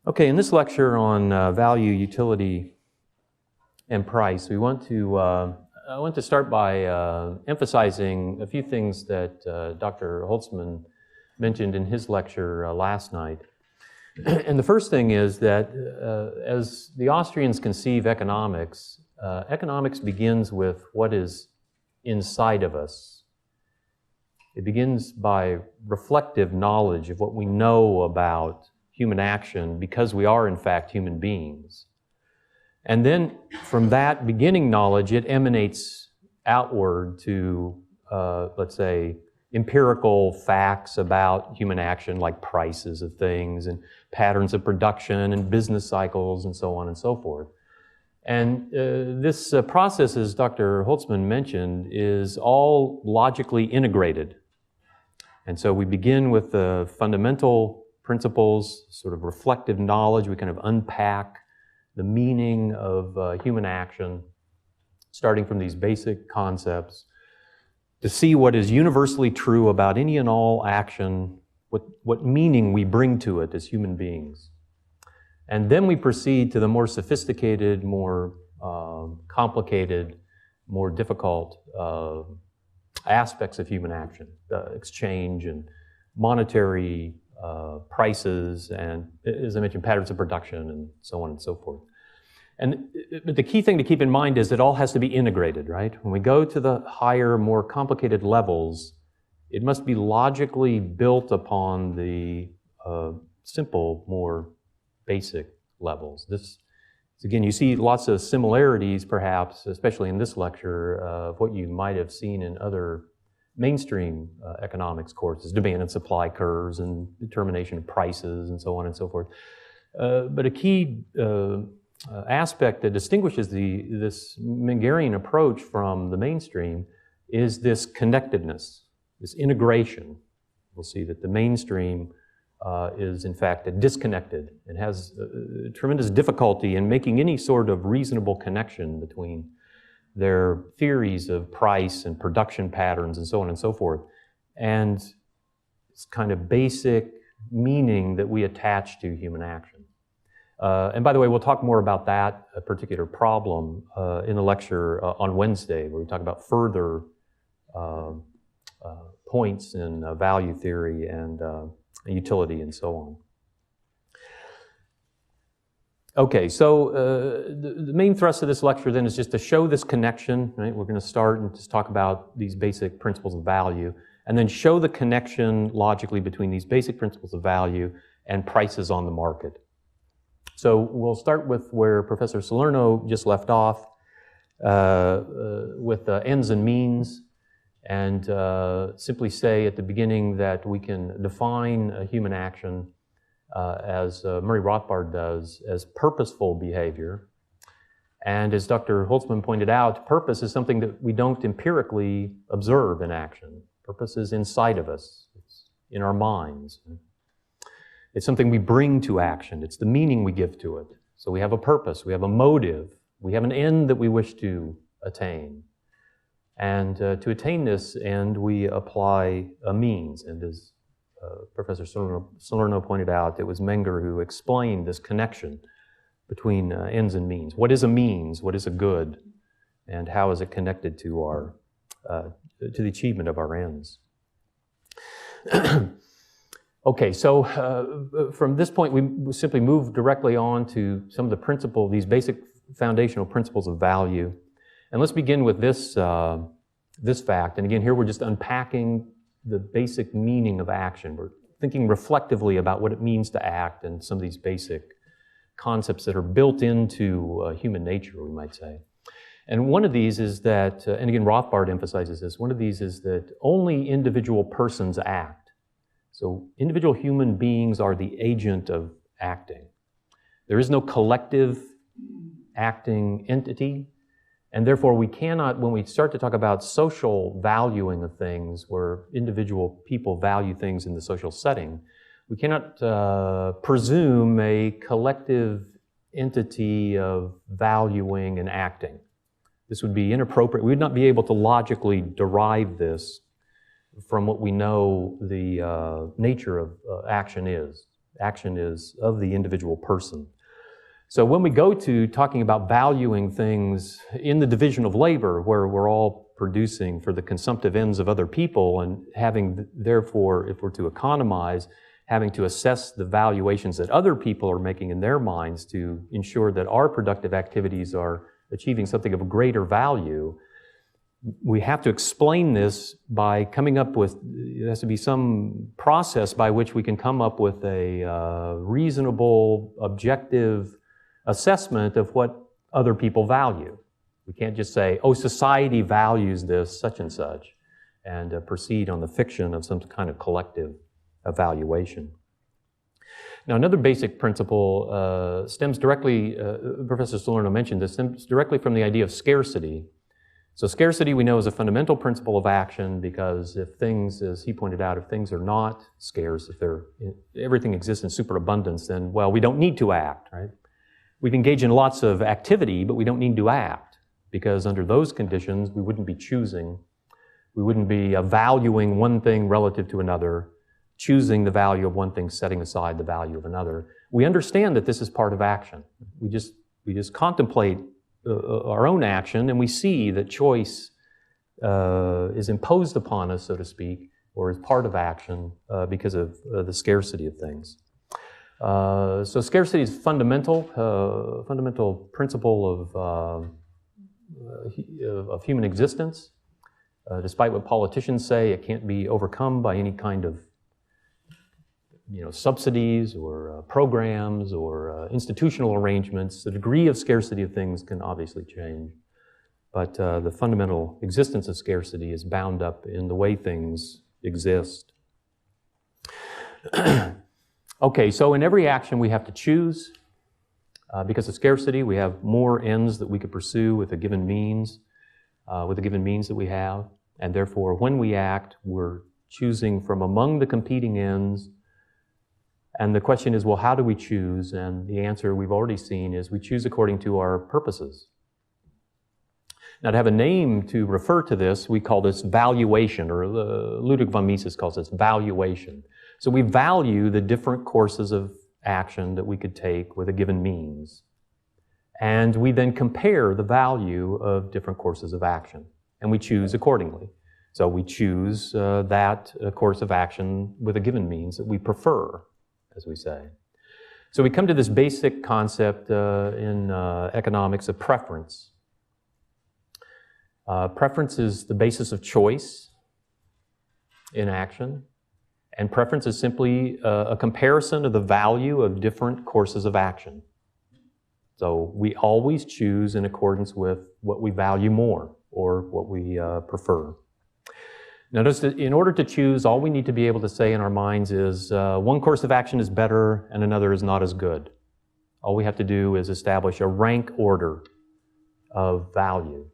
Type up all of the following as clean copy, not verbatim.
Okay, in this lecture on value, utility, and price, I want to start by emphasizing a few things that Dr. Holtzman mentioned in his lecture last night. And the first thing is that as the Austrians conceive economics, economics begins with what is inside of us. It begins by reflective knowledge of what we know about human action because we are in fact human beings. And then from that beginning knowledge, it emanates outward to, let's say, empirical facts about human action like prices of things and patterns of production and business cycles and so on and so forth. And this process, as Dr. Holtzman mentioned, is all logically integrated. And so we begin with the fundamental principles, sort of reflective knowledge. We kind of unpack the meaning of human action, starting from these basic concepts, to see what is universally true about any and all action, what meaning we bring to it as human beings. And then we proceed to the more sophisticated, more complicated, more difficult aspects of human action, exchange and monetary prices, and as I mentioned, patterns of production and so on and so forth. And the key thing to keep in mind is it all has to be integrated, right? When we go to the higher, more complicated levels, it must be logically built upon the simple, more basic levels. This, again, you see lots of similarities, perhaps, especially in this lecture, of what you might have seen in other mainstream economics courses, demand and supply curves and determination of prices and so on and so forth. But a key aspect that distinguishes this Mengerian approach from the mainstream is this connectedness, this integration. We'll see that the mainstream is in fact disconnected and has tremendous difficulty in making any sort of reasonable connection between their theories of price and production patterns and so on and so forth, and this kind of basic meaning that we attach to human action. And by the way, we'll talk more about that particular problem in the lecture on Wednesday, where we talk about further points in value theory and utility and so on. Okay, so the main thrust of this lecture then is just to show this connection, right? We're going to start and just talk about these basic principles of value, and then show the connection logically between these basic principles of value and prices on the market. So we'll start with where Professor Salerno just left off, with ends and means, and simply say at the beginning that we can define a human action as Murray Rothbard does, as purposeful behavior. And as Dr. Holtzman pointed out, purpose is something that we don't empirically observe in action. Purpose is inside of us. It's in our minds. It's something we bring to action. It's the meaning we give to it. So we have a purpose, we have a motive, we have an end that we wish to attain. And to attain this end, we apply a means. And as Professor Salerno pointed out, it was Menger who explained this connection between ends and means. What is a means? What is a good? And how is it connected to our to the achievement of our ends? Okay, so from this point, we simply move directly on to some of the these basic foundational principles of value. And let's begin with this fact. And again, here we're just unpacking the basic meaning of action. We're thinking reflectively about what it means to act and some of these basic concepts that are built into human nature, we might say. And one of these is that, and again, Rothbard emphasizes this, one of these is that only individual persons act. So individual human beings are the agent of acting. There is no collective acting entity. And therefore, we cannot, when we start to talk about social valuing of things, where individual people value things in the social setting, we cannot presume a collective entity of valuing and acting. This would be inappropriate. We would not be able to logically derive this from what we know the nature of action is. Action is of the individual person. So when we go to talking about valuing things in the division of labor, where we're all producing for the consumptive ends of other people and having, therefore, if we're to economize, having to assess the valuations that other people are making in their minds to ensure that our productive activities are achieving something of a greater value, we have to explain this by coming up with, there has to be some process by which we can come up with a reasonable, objective assessment of what other people value. We can't just say, oh, society values this, such and such, and proceed on the fiction of some kind of collective evaluation. Now, another basic principle stems directly, Professor Salerno mentioned this, stems directly from the idea of scarcity. So scarcity we know is a fundamental principle of action, because if things, as he pointed out, if things are not scarce, if everything exists in superabundance, then, well, we don't need to act, right? We can engage in lots of activity, but we don't need to act, because under those conditions, we wouldn't be choosing. We wouldn't be valuing one thing relative to another, choosing the value of one thing, setting aside the value of another. We understand that this is part of action. We just contemplate our own action, and we see that choice is imposed upon us, so to speak, or is part of action because of the scarcity of things. So scarcity is fundamental principle of human existence. Despite what politicians say, it can't be overcome by any kind of subsidies or programs or institutional arrangements. The degree of scarcity of things can obviously change, but the fundamental existence of scarcity is bound up in the way things exist. Okay, so in every action we have to choose. Because of scarcity, we have more ends that we could pursue with a given means, that we have, and therefore when we act, we're choosing from among the competing ends. And the question is, well, how do we choose? And the answer we've already seen is we choose according to our purposes. Now, to have a name to refer to this, we call this valuation, or Ludwig von Mises calls this valuation. So we value the different courses of action that we could take with a given means. And we then compare the value of different courses of action, and we choose accordingly. So we choose that course of action with a given means that we prefer, as we say. So we come to this basic concept in economics of preference. Preference is the basis of choice in action, and preference is simply a comparison of the value of different courses of action. So we always choose in accordance with what we value more or what we prefer. Notice that in order to choose, all we need to be able to say in our minds is one course of action is better and another is not as good. All we have to do is establish a rank order of value.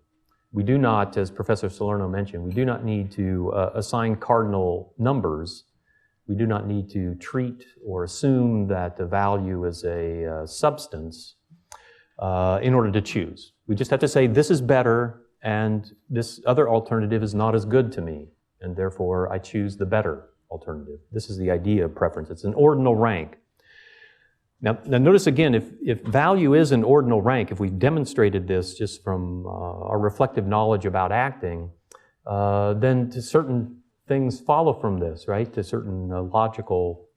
We do not, as Professor Salerno mentioned, we do not need to assign cardinal numbers. We do not need to treat or assume that the value is a substance in order to choose. We just have to say, this is better and this other alternative is not as good to me, and therefore I choose the better alternative. This is the idea of preference. It's an ordinal rank. Now notice again, if value is an ordinal rank, if we've demonstrated this just from our reflective knowledge about acting, then to certain things follow from this, right? To certain logical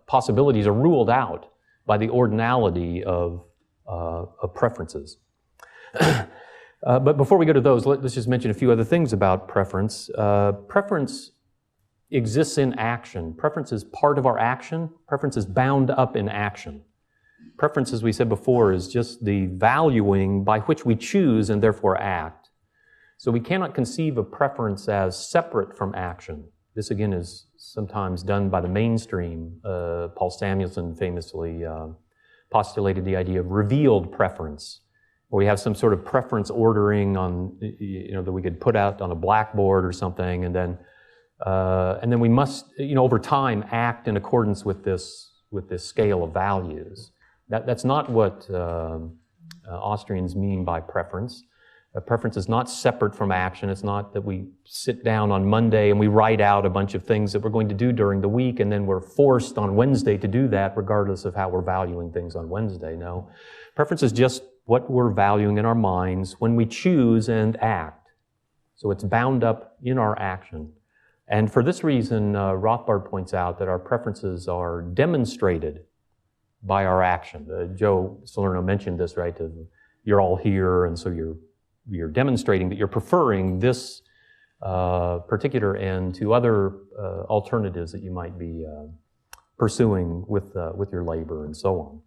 possibilities are ruled out by the ordinality of preferences. But before we go to those, let's just mention a few other things about preference. Preference exists in action. Preference is part of our action. Preference is bound up in action. Preference, as we said before, is just the valuing by which we choose and therefore act. So we cannot conceive of preference as separate from action. This, again, is sometimes done by the mainstream. Paul Samuelson famously postulated the idea of revealed preference, where we have some sort of preference ordering on, that we could put out on a blackboard or something, and then we must, over time, act in accordance with this scale of values. That's not what Austrians mean by preference. A preference is not separate from action. It's not that we sit down on Monday and we write out a bunch of things that we're going to do during the week and then we're forced on Wednesday to do that regardless of how we're valuing things on Wednesday. No. Preference is just what we're valuing in our minds when we choose and act. So it's bound up in our action. And for this reason, Rothbard points out that our preferences are demonstrated by our action. Joe Salerno mentioned this, right? You're all here, and so you're demonstrating that you're preferring this particular end to other alternatives that you might be pursuing with your labor and so on.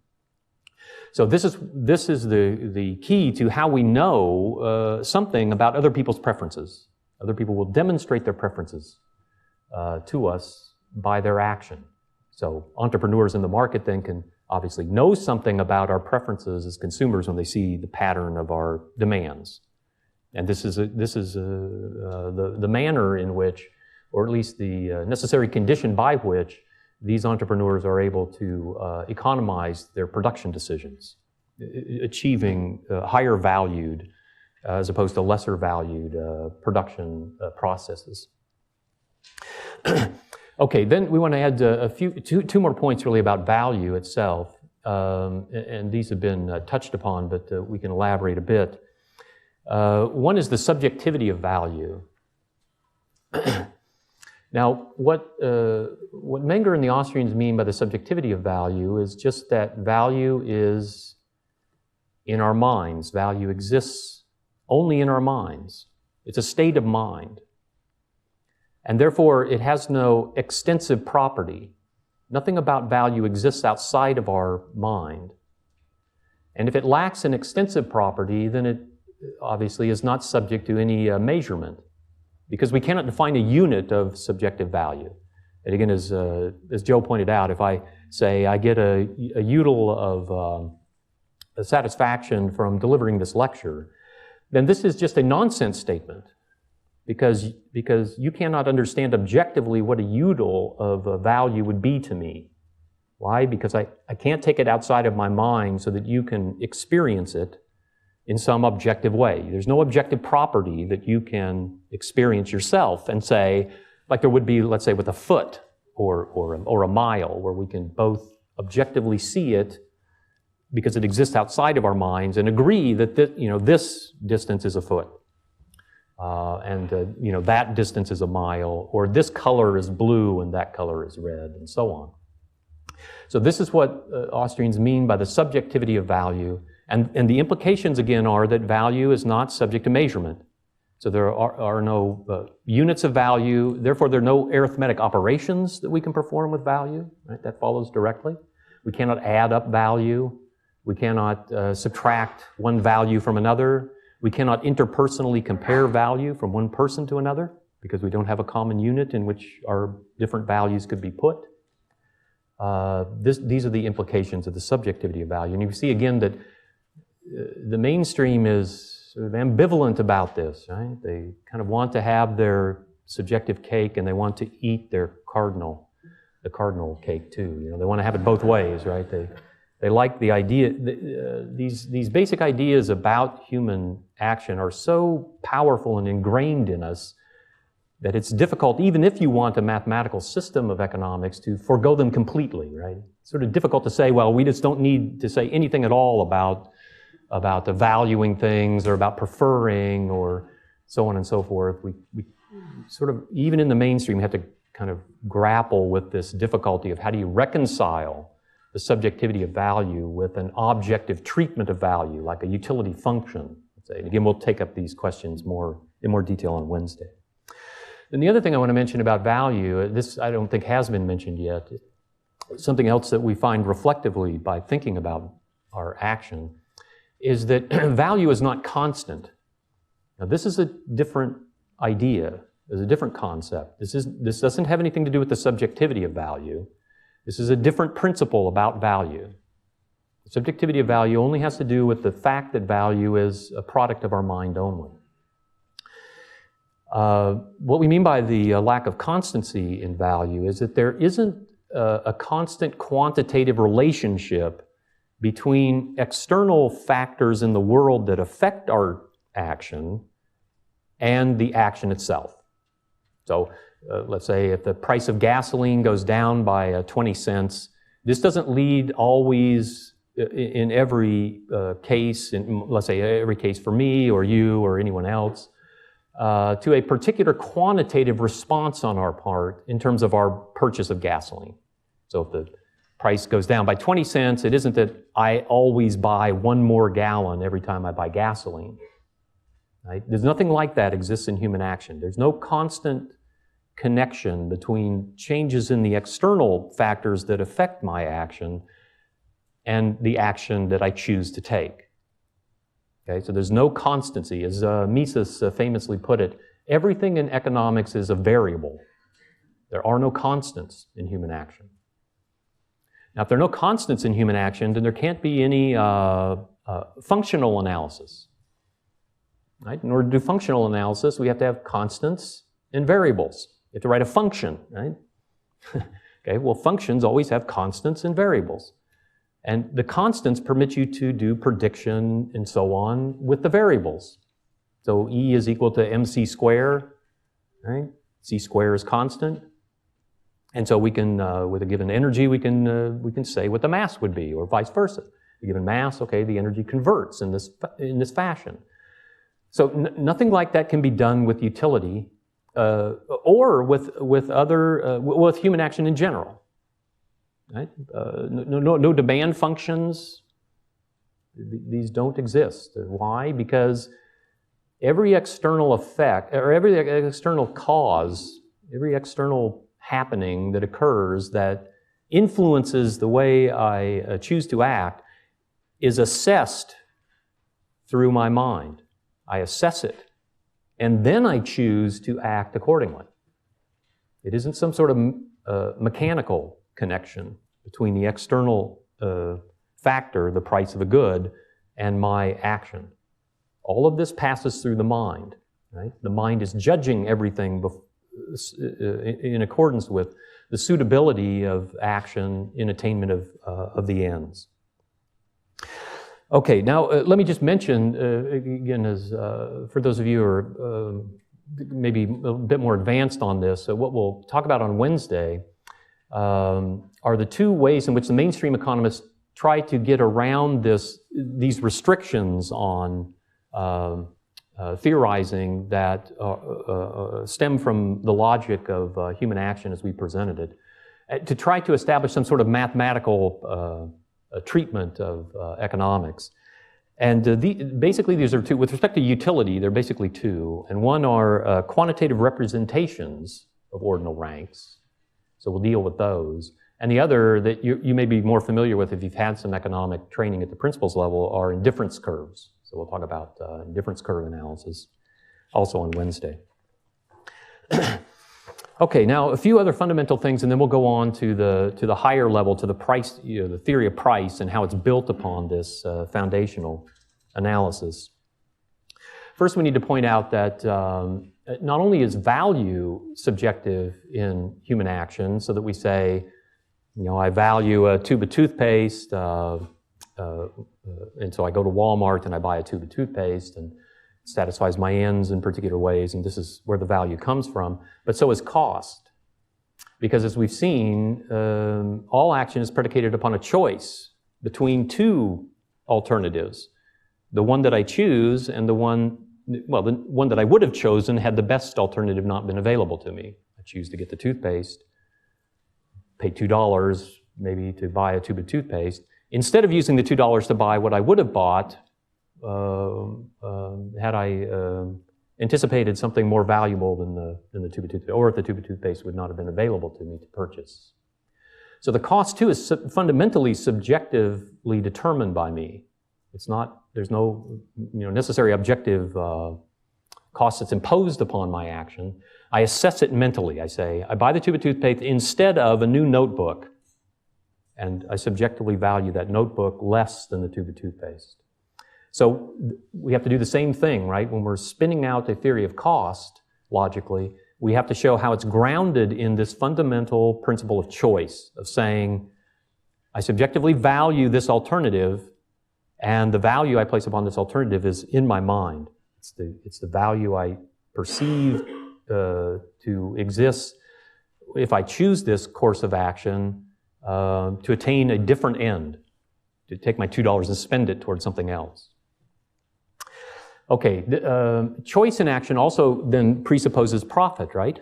So this is the key to how we know something about other people's preferences. Other people will demonstrate their preferences to us by their action. So entrepreneurs in the market then can obviously know something about our preferences as consumers when they see the pattern of our demands. And this is the manner in which, or at least the necessary condition by which, these entrepreneurs are able to economize their production decisions, achieving higher valued as opposed to lesser valued production processes. Okay, then we want to add two more points really about value itself, and these have been touched upon, but we can elaborate a bit. One is the subjectivity of value. Now, what Menger and the Austrians mean by the subjectivity of value is just that value is in our minds. Value exists only in our minds. It's a state of mind. And therefore, it has no extensive property. Nothing about value exists outside of our mind. And if it lacks an extensive property, then it obviously is not subject to any measurement, because we cannot define a unit of subjective value. And again, as Joe pointed out, if I say I get a util of satisfaction from delivering this lecture, then this is just a nonsense statement, because you cannot understand objectively what a util of value would be to me. Why? Because I can't take it outside of my mind so that you can experience it in some objective way. There's no objective property that you can experience yourself and say, like there would be, let's say, with a foot or a mile, where we can both objectively see it because it exists outside of our minds and agree that this distance is a foot, and that distance is a mile, or this color is blue and that color is red, and so on. So this is what Austrians mean by the subjectivity of value. And the implications, again, are that value is not subject to measurement. So there are no units of value. Therefore, there are no arithmetic operations that we can perform with value. Right? That follows directly. We cannot add up value. We cannot subtract one value from another. We cannot interpersonally compare value from one person to another, because we don't have a common unit in which our different values could be put. These are the implications of the subjectivity of value. And you see again that the mainstream is sort of ambivalent about this, right? They kind of want to have their subjective cake and they want to eat the cardinal cake too. They want to have it both ways, right? They like the idea. These basic ideas about human action are so powerful and ingrained in us that it's difficult, even if you want a mathematical system of economics, to forego them completely, right? It's sort of difficult to say, well, we just don't need to say anything at all about the valuing things or about preferring or so on and so forth. We sort of, even in the mainstream, have to kind of grapple with this difficulty of how do you reconcile the subjectivity of value with an objective treatment of value, like a utility function. And again, we'll take up these questions in more detail on Wednesday. And the other thing I want to mention about value, this I don't think has been mentioned yet, something else that we find reflectively by thinking about our action, is that value is not constant. Now, this is a different idea, is a different concept. This doesn't have anything to do with the subjectivity of value. This is a different principle about value. The subjectivity of value only has to do with the fact that value is a product of our mind only. What we mean by the lack of constancy in value is that there isn't a constant quantitative relationship between external factors in the world that affect our action and the action itself. So let's say if the price of gasoline goes down by 20 cents, this doesn't lead always in every case, let's say every case for me or you or anyone else, to a particular quantitative response on our part in terms of our purchase of gasoline. So if the price goes down by 20 cents, it isn't that I always buy one more gallon every time I buy gasoline. Right? There's nothing like that exists in human action. There's no constant connection between changes in the external factors that affect my action and the action that I choose to take. Okay, so there's no constancy. As Mises famously put it, everything in economics is a variable. There are no constants in human action. Now, if there are no constants in human action, then there can't be any functional analysis. Right? In order to do functional analysis, we have to have constants and variables. You have to write a function, right? Okay, well, functions always have constants and variables. And the constants permit you to do prediction and so on with the variables. So E is equal to mc squared, right? C squared is constant. And so we can, with a given energy, we can say what the mass would be, or vice versa. A given mass, okay, the energy converts in this fashion. So nothing like that can be done with utility, or with human action in general. Right? No demand functions. These don't exist. Why? Because every external effect, or every external cause, every external happening that occurs that influences the way I choose to act is assessed through my mind. I assess it, and then I choose to act accordingly. It isn't some sort of mechanical connection between the external factor, the price of a good, and my action. All of this passes through the mind. Right? The mind is judging everything in accordance with the suitability of action in attainment of the ends. Okay, now let me just mention, again, as for those of you who are maybe a bit more advanced on this, what we'll talk about on Wednesday are the two ways in which the mainstream economists try to get around these restrictions on theorizing that stem from the logic of human action as we presented it, to try to establish some sort of mathematical treatment of economics. And basically these are two. With respect to utility, they're basically two. And one are quantitative representations of ordinal ranks. So we'll deal with those. And the other that you may be more familiar with if you've had some economic training at the principles level are indifference curves. So we'll talk about indifference curve analysis also on Wednesday. Okay, now a few other fundamental things, and then we'll go on to the higher level, to the price, the theory of price and how it's built upon this foundational analysis. First, we need to point out that not only is value subjective in human action, so that we say, I value a tube of toothpaste, and so I go to Walmart and I buy a tube of toothpaste, and it satisfies my ends in particular ways, and this is where the value comes from. But so is cost. Because as we've seen, all action is predicated upon a choice between two alternatives. The one that I choose and the one that I would have chosen had the best alternative not been available to me. I choose to get the toothpaste, pay $2 maybe to buy a tube of toothpaste, instead of using the $2 to buy what I would have bought had I anticipated something more valuable than the tube of toothpaste, or if the tube of toothpaste would not have been available to me to purchase. So the cost too is fundamentally subjectively determined by me. There's no necessary objective cost that's imposed upon my action. I assess it mentally. I say, I buy the tube of toothpaste instead of a new notebook, and I subjectively value that notebook less than the tube of toothpaste. So we have to do the same thing, right? When we're spinning out a theory of cost, logically, we have to show how it's grounded in this fundamental principle of choice, of saying, I subjectively value this alternative, and the value I place upon this alternative is in my mind. It's the value I perceive to exist if I choose this course of action to attain a different end, to take my $2 and spend it towards something else. Okay, choice in action also then presupposes profit, right?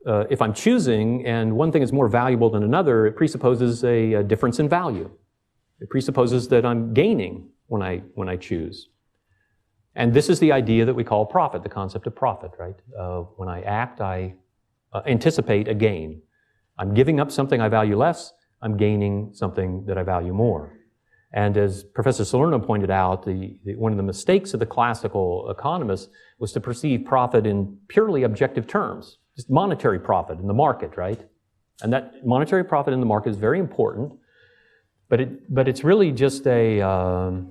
If I'm choosing and one thing is more valuable than another, it presupposes a difference in value. It presupposes that I'm gaining when I choose. And this is the idea that we call profit, the concept of profit, right? When I act, I anticipate a gain. I'm giving up something I value less, I'm gaining something that I value more. And as Professor Salerno pointed out, one of the mistakes of the classical economists was to perceive profit in purely objective terms, just monetary profit in the market, right? And that monetary profit in the market is very important, but it's really just a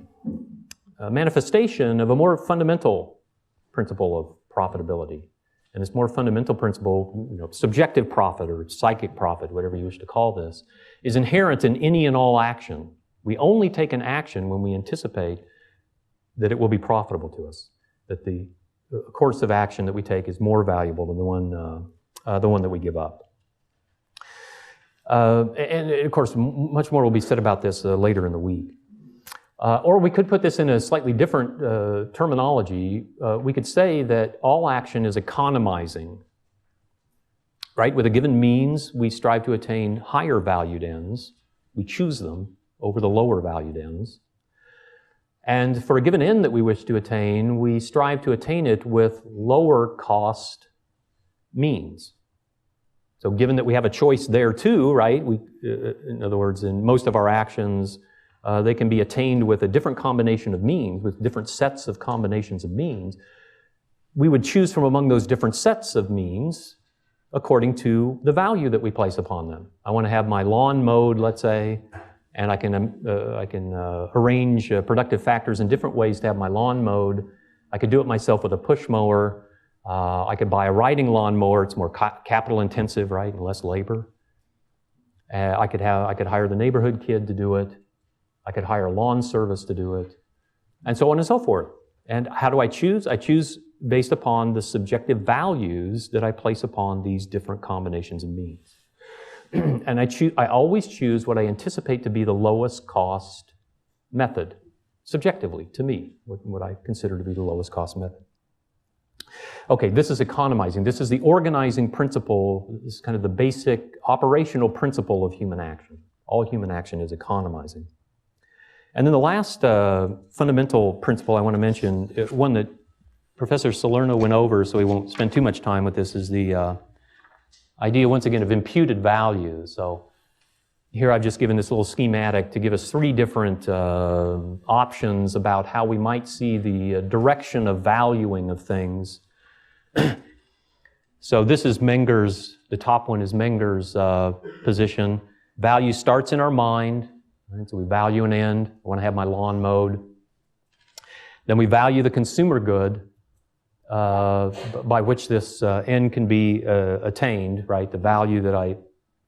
manifestation of a more fundamental principle of profitability. And this more fundamental principle, subjective profit or psychic profit, whatever you wish to call this, is inherent in any and all action. We only take an action when we anticipate that it will be profitable to us, that the course of action that we take is more valuable than the one that we give up. And of course, much more will be said about this later in the week. Or we could put this in a slightly different terminology. We could say that all action is economizing, right? With a given means, we strive to attain higher valued ends. We choose them over the lower valued ends. And for a given end that we wish to attain, we strive to attain it with lower cost means. So given that we have a choice there too, right? In other words, in most of our actions, they can be attained with a different combination of means, with different sets of combinations of means. We would choose from among those different sets of means according to the value that we place upon them. I want to have my lawn mowed, let's say, and I can arrange productive factors in different ways to have my lawn mowed. I could do it myself with a push mower. I could buy a riding lawn mower. It's more capital intensive, right, and less labor. I could hire the neighborhood kid to do it. I could hire a lawn service to do it, and so on and so forth. And how do I choose? I choose based upon the subjective values that I place upon these different combinations of means. And I always choose what I anticipate to be the lowest cost method, subjectively, to me, what I consider to be the lowest cost method. Okay, this is economizing. This is the organizing principle. This is kind of the basic operational principle of human action. All human action is economizing. And then the last fundamental principle I want to mention, one that Professor Salerno went over, so we won't spend too much time with this, is the idea, once again, of imputed value. So here I've just given this little schematic to give us three different options about how we might see the direction of valuing of things. So this is Menger's, the top one is Menger's position. Value starts in our mind. Right? So we value an end. I want to have my lawn mowed. Then we value the consumer good by which this end can be attained, right? The value that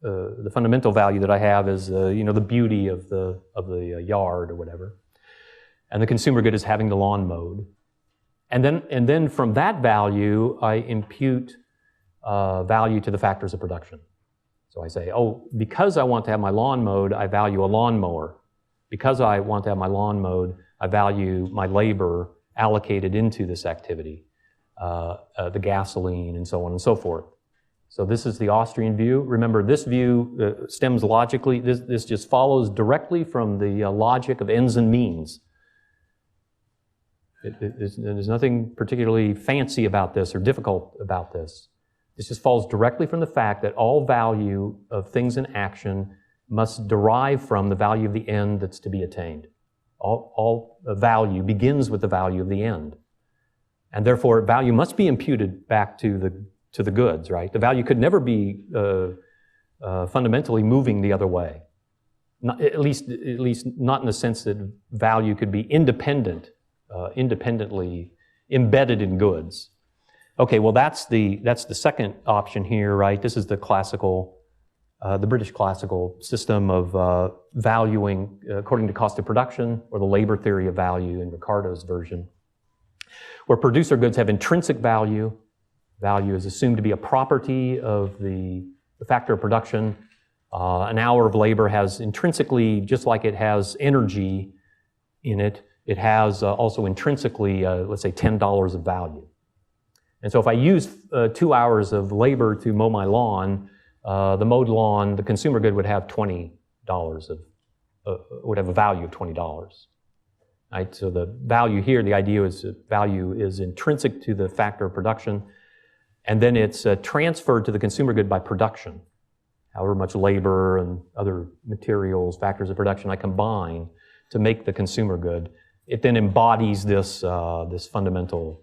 the fundamental value that I have is, the beauty of the yard or whatever. And the consumer good is having the lawn mowed. And then from that value, I impute value to the factors of production. So I say, because I want to have my lawn mowed, I value a lawnmower. Because I want to have my lawn mowed, I value my labor allocated into this activity, the gasoline, and so on and so forth. So this is the Austrian view. Remember, this view stems logically. This just follows directly from the logic of ends and means. There's nothing particularly fancy about this or difficult about this. This just follows directly from the fact that all value of things in action must derive from the value of the end that's to be attained. All value begins with the value of the end. And therefore, value must be imputed back to the goods, right? The value could never be fundamentally moving the other way. At least not in the sense that value could be independently embedded in goods. Okay, well that's the second option here, right? This is the classical, the British classical system of valuing according to cost of production, or the labor theory of value in Ricardo's version. where producer goods have intrinsic value. Value is assumed to be a property of the factor of production. An hour of labor has intrinsically, just like it has energy in it, it has also intrinsically, let's say, $10 of value. And so if I use 2 hours of labor to mow my lawn, the mowed lawn, the consumer good would have $20 would have a value of $20. Right? So the value here, the idea is that value is intrinsic to the factor of production, and then it's transferred to the consumer good by production. However much labor and other materials, factors of production I combine to make the consumer good, it then embodies this, this fundamental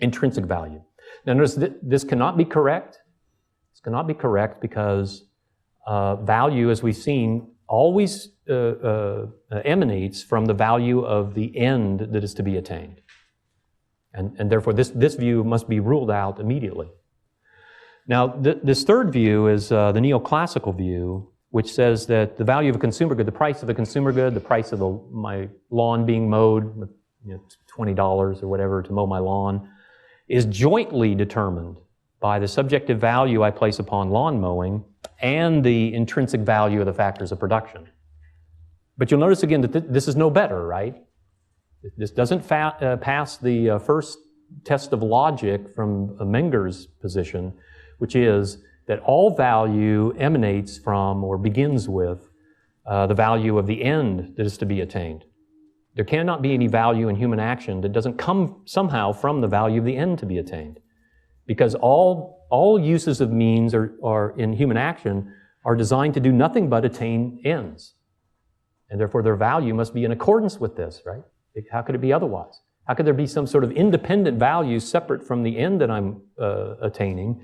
intrinsic value. Now notice this cannot be correct. This cannot be correct because value, as we've seen, always emanates from the value of the end that is to be attained. And therefore this view must be ruled out immediately. Now this third view is the neoclassical view, which says that the value of a consumer good, the price of a consumer good, the price of my lawn being mowed, $20 or whatever to mow my lawn, is jointly determined by the subjective value I place upon lawn mowing and the intrinsic value of the factors of production. But you'll notice again that this is no better, right? This doesn't pass the first test of logic from Menger's position, which is that all value emanates from or begins with the value of the end that is to be attained. There cannot be any value in human action that doesn't come somehow from the value of the end to be attained. Because all uses of means are in human action are designed to do nothing but attain ends. And therefore their value must be in accordance with this, right? How could it be otherwise? How could there be some sort of independent value separate from the end that I'm attaining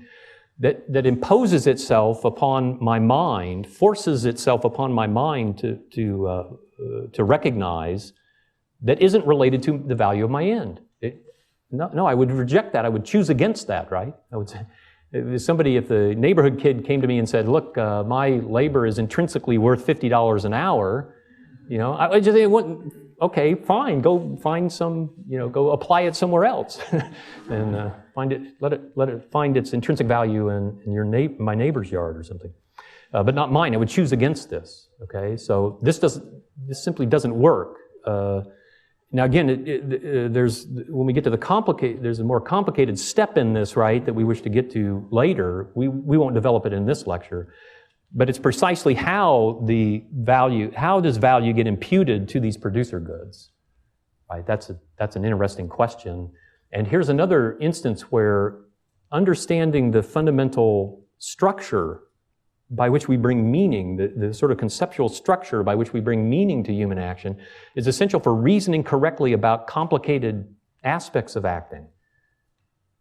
that imposes itself upon my mind, forces itself upon my mind to recognize that isn't related to the value of my end? No, I would reject that. I would choose against that, right? I would say, if the neighborhood kid came to me and said, look, my labor is intrinsically worth $50 an hour, I would just say, okay, fine, go find some, go apply it somewhere else and let it find its intrinsic value in my neighbor's yard or something. But not mine. I would choose against this, okay? So this simply doesn't work. Now again, when we get to there's a more complicated step in this, right, that we wish to get to later. We won't develop it in this lecture, but it's precisely how does value get imputed to these producer goods, right? That's an interesting question. And here's another instance where understanding the fundamental structure by which we bring meaning, the sort of conceptual structure by which we bring meaning to human action, is essential for reasoning correctly about complicated aspects of acting.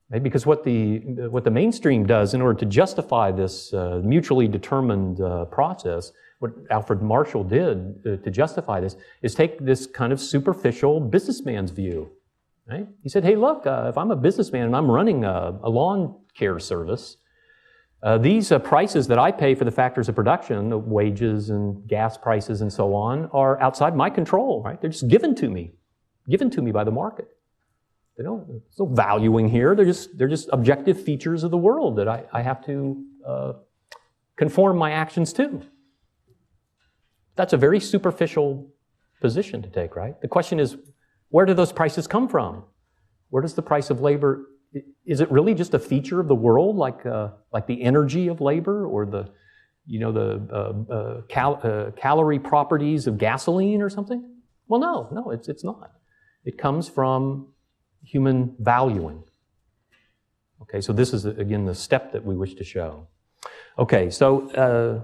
Right? Because what the mainstream does in order to justify this mutually determined process, what Alfred Marshall did to justify this, is take this kind of superficial businessman's view. Right? He said, hey, look, if I'm a businessman and I'm running a lawn care service, these prices that I pay for the factors of production, wages and gas prices and so on, are outside my control, right? They're just given to me by the market. There's no valuing here. They're just objective features of the world that I have to conform my actions to. That's a very superficial position to take, right? The question is, where do those prices come from? Where does the price of labor? Is it really just a feature of the world, like the energy of labor or the calorie properties of gasoline or something? Well, no, it's not. It comes from human valuing. Okay, so this is again the step that we wish to show. Okay, so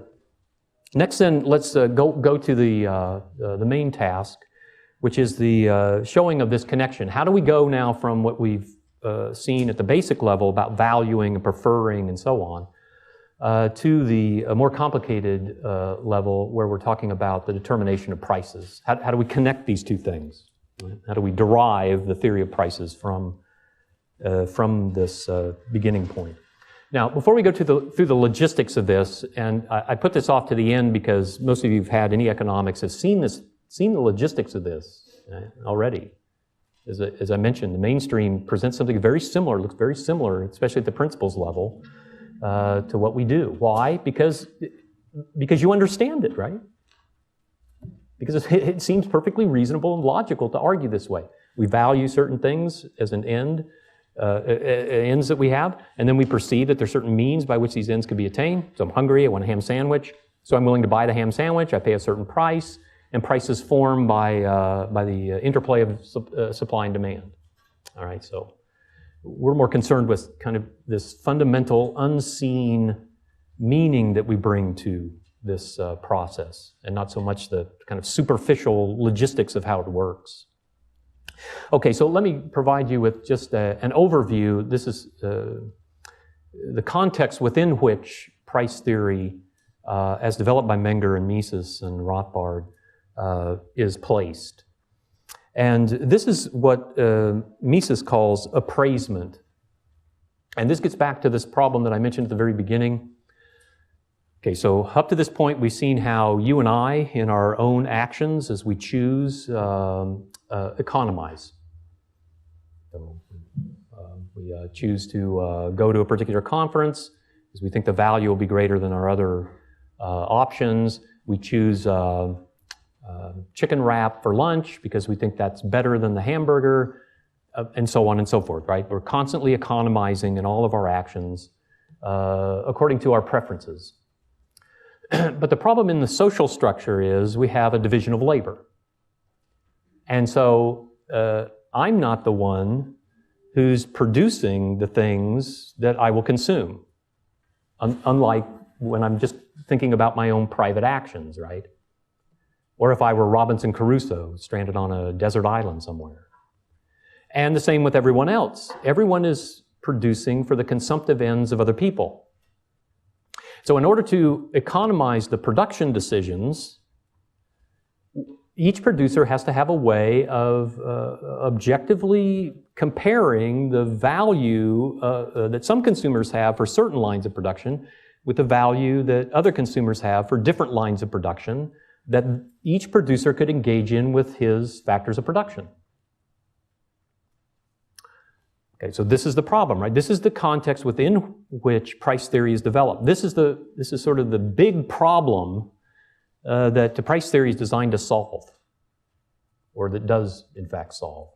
next then let's go to the main task, which is the showing of this connection. How do we go now from what we've seen at the basic level about valuing and preferring and so on, to the more complicated level where we're talking about the determination of prices? How do we connect these two things? How do we derive the theory of prices from this beginning point? Now, before we go through the logistics of this, and I put this off to the end because most of you who've had any economics have seen the logistics of this already. As I mentioned, the mainstream presents something very similar, looks very similar, especially at the principles level, to what we do. Why? Because you understand it, right? Because it seems perfectly reasonable and logical to argue this way. We value certain things as an end, ends that we have, and then we perceive that there are certain means by which these ends can be attained. So I'm hungry, I want a ham sandwich, so I'm willing to buy the ham sandwich, I pay a certain price, and price is formed by the interplay of supply and demand. All right, so we're more concerned with kind of this fundamental, unseen meaning that we bring to this process, and not so much the kind of superficial logistics of how it works. Okay, so let me provide you with just an overview. This is the context within which price theory, as developed by Menger and Mises and Rothbard, is placed. And this is what Mises calls appraisement. And this gets back to this problem that I mentioned at the very beginning. Okay, so up to this point, we've seen how you and I, in our own actions, as we choose, economize. So, we choose to go to a particular conference because we think the value will be greater than our other options. We choose chicken wrap for lunch because we think that's better than the hamburger, and so on and so forth, right? We're constantly economizing in all of our actions according to our preferences. But the problem in the social structure is we have a division of labor. And so I'm not the one who's producing the things that I will consume, unlike when I'm just thinking about my own private actions, right? Or if I were Robinson Crusoe, stranded on a desert island somewhere. And the same with everyone else. Everyone is producing for the consumptive ends of other people. So in order to economize the production decisions, each producer has to have a way of objectively comparing the value that some consumers have for certain lines of production with the value that other consumers have for different lines of production that each producer could engage in with his factors of production. Okay, so this is the problem, right? This is the context within which price theory is developed. This is sort of the big problem that the price theory is designed to solve, or that does, in fact, solve.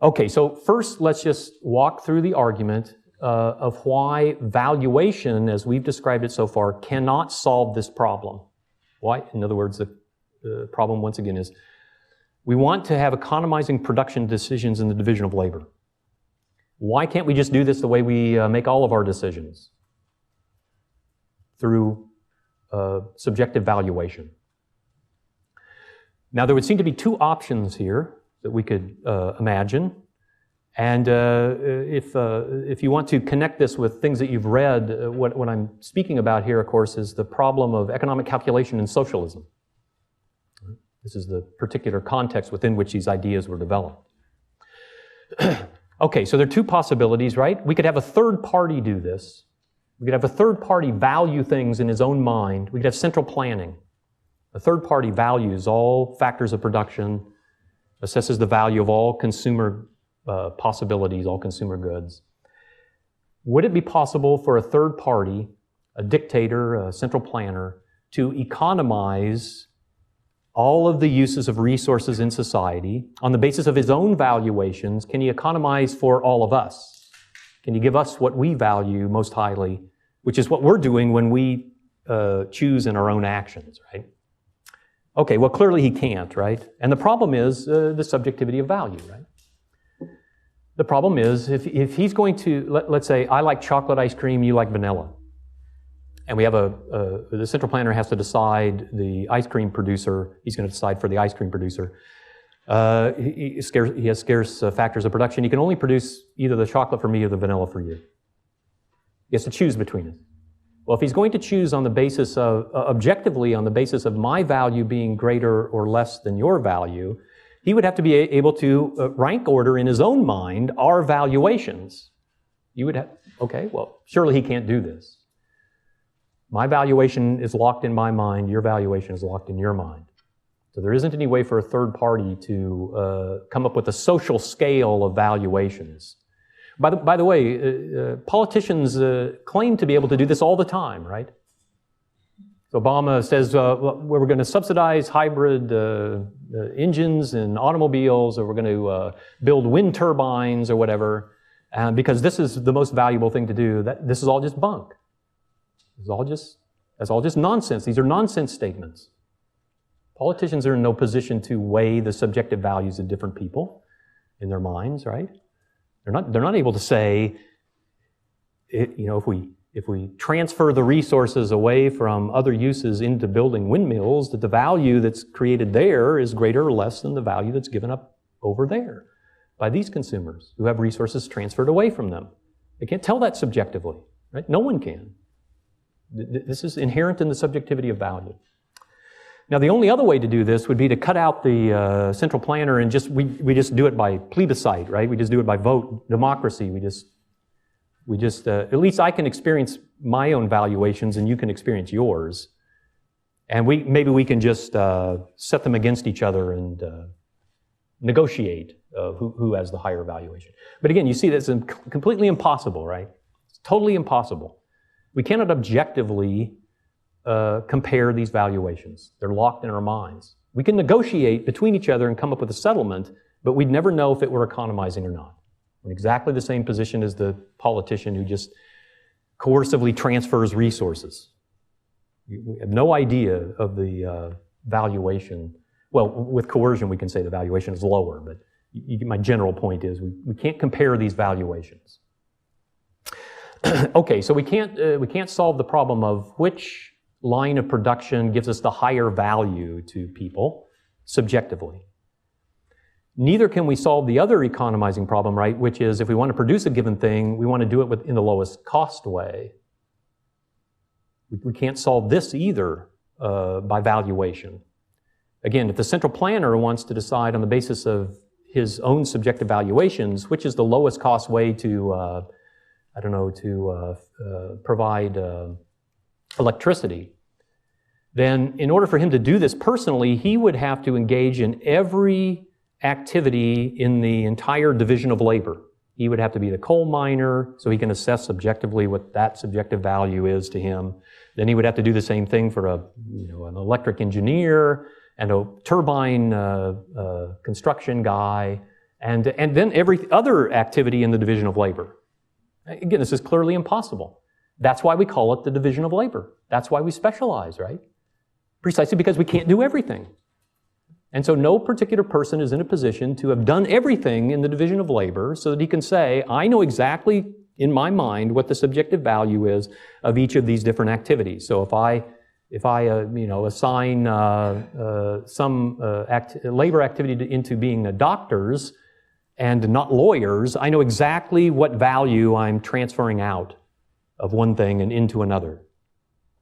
Okay, so first let's just walk through the argument of why valuation, as we've described it so far, cannot solve this problem. Why? In other words, the problem, once again, is we want to have economizing production decisions in the division of labor. Why can't we just do this the way we make all of our decisions? Through subjective valuation. Now, there would seem to be two options here that we could imagine. And if you want to connect this with things that you've read, what I'm speaking about here, of course, is the problem of economic calculation and socialism. This is the particular context within which these ideas were developed. Okay, so there are two possibilities, right? We could have a third party do this. We could have a third party value things in his own mind. We could have central planning. A third party values all factors of production, assesses the value of all consumer possibilities, all consumer goods. Would it be possible for a third party, a dictator, a central planner, to economize all of the uses of resources in society on the basis of his own valuations? Can he economize for all of us? Can he give us what we value most highly, which is what we're doing when we choose in our own actions, right? Okay, well, clearly he can't, right? And the problem is the subjectivity of value, right? The problem is if he's going to, let's say, I like chocolate ice cream, you like vanilla. And we have the central planner has to decide the ice cream producer, he's going to decide for the ice cream producer. He has scarce factors of production. He can only produce either the chocolate for me or the vanilla for you. He has to choose between it. Well, if he's going to choose on the basis of, objectively on the basis of my value being greater or less than your value, he would have to be able to rank order in his own mind our valuations. You would have, okay, well, surely he can't do this. My valuation is locked in my mind, your valuation is locked in your mind. So there isn't any way for a third party to come up with a social scale of valuations. By the way, politicians claim to be able to do this all the time, right? So Obama says we're going to subsidize hybrid engines in automobiles, or we're going to build wind turbines or whatever, because this is the most valuable thing to do. This is all just bunk. That's all just nonsense. These are nonsense statements. Politicians are in no position to weigh the subjective values of different people in their minds, right? They're not able to say, if we transfer the resources away from other uses into building windmills, that the value that's created there is greater or less than the value that's given up over there by these consumers who have resources transferred away from them. They can't tell that subjectively, right? No one can. This is inherent in the subjectivity of value. Now, the only other way to do this would be to cut out the central planner and we just do it by plebiscite, right? We just do it by vote, democracy. We just at least I can experience my own valuations and you can experience yours. And maybe we can just set them against each other and negotiate who has the higher valuation. But again, you see that's completely impossible, right? It's totally impossible. We cannot objectively compare these valuations. They're locked in our minds. We can negotiate between each other and come up with a settlement, but we'd never know if it were economizing or not. In exactly the same position as the politician who just coercively transfers resources. We have no idea of the valuation. Well, with coercion we can say the valuation is lower, but my general point is we can't compare these valuations. Okay, so we can't solve the problem of which line of production gives us the higher value to people subjectively. Neither can we solve the other economizing problem, right, which is if we want to produce a given thing, we want to do it in the lowest cost way. We can't solve this either by valuation. Again, if the central planner wants to decide on the basis of his own subjective valuations, which is the lowest cost way to provide electricity, then in order for him to do this personally, he would have to engage in every activity in the entire division of labor. He would have to be the coal miner, so he can assess subjectively what that subjective value is to him. Then he would have to do the same thing for an electric engineer and a turbine construction guy, and then every other activity in the division of labor. Again, this is clearly impossible. That's why we call it the division of labor. That's why we specialize, right? Precisely because we can't do everything. And so no particular person is in a position to have done everything in the division of labor so that he can say, I know exactly in my mind what the subjective value is of each of these different activities. So if I assign some labor activity into being doctors and not lawyers, I know exactly what value I'm transferring out of one thing and into another.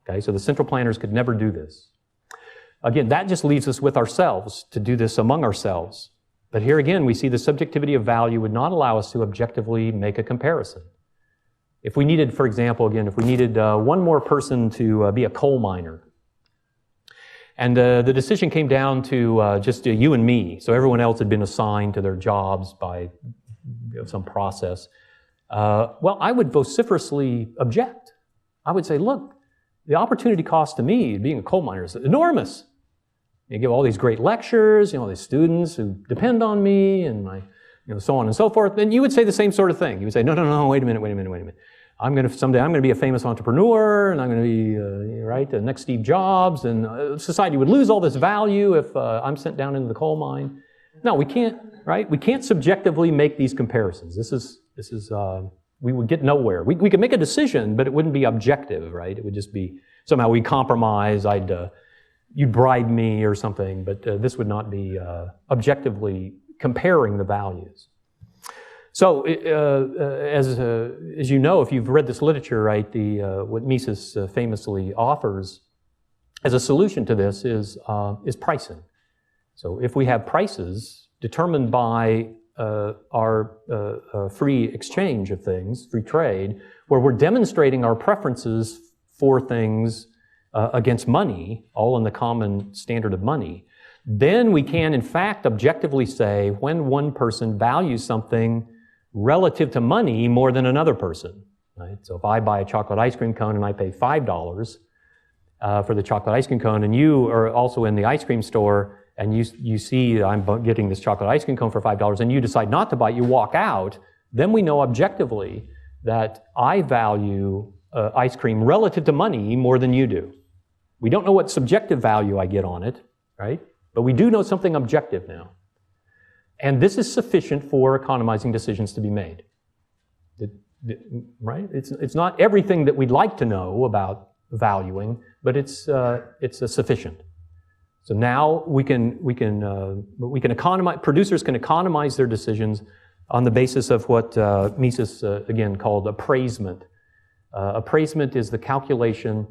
Okay, so the central planners could never do this. Again, that just leaves us with ourselves to do this among ourselves. But here again, we see the subjectivity of value would not allow us to objectively make a comparison. If we needed, for example, one more person to be a coal miner, and the decision came down to just you and me, so everyone else had been assigned to their jobs by some process, I would vociferously object. I would say, look, the opportunity cost to me being a coal miner is enormous. You give all these great lectures, all these students who depend on me, and so on and so forth. And you would say the same sort of thing. You would say, no, wait a minute. Someday I'm going to be a famous entrepreneur, and I'm going to be the next Steve Jobs, and society would lose all this value if I'm sent down into the coal mine. No, we can't. Right? We can't subjectively make these comparisons. This is we would get nowhere. We could make a decision, but it wouldn't be objective, right? It would just be somehow we compromise. You'd bribe me or something, but this would not be objectively comparing the values. So, as you know, if you've read this literature, right, what Mises famously offers as a solution to this is pricing. So, if we have prices determined by our free exchange of things, free trade, where we're demonstrating our preferences for things against money, all in the common standard of money, then we can, in fact, objectively say when one person values something relative to money more than another person. Right? So if I buy a chocolate ice cream cone and I pay $5 for the chocolate ice cream cone, and you are also in the ice cream store and you see I'm getting this chocolate ice cream cone for $5 and you decide not to buy it, you walk out, then we know objectively that I value ice cream relative to money more than you do. We don't know what subjective value I get on it, right? But we do know something objective now. And this is sufficient for economizing decisions to be made. Right? It's not everything that we'd like to know about valuing, but it's sufficient. So now we can economize. Producers can economize their decisions on the basis of what Mises again called appraisement. Appraisement is the calculation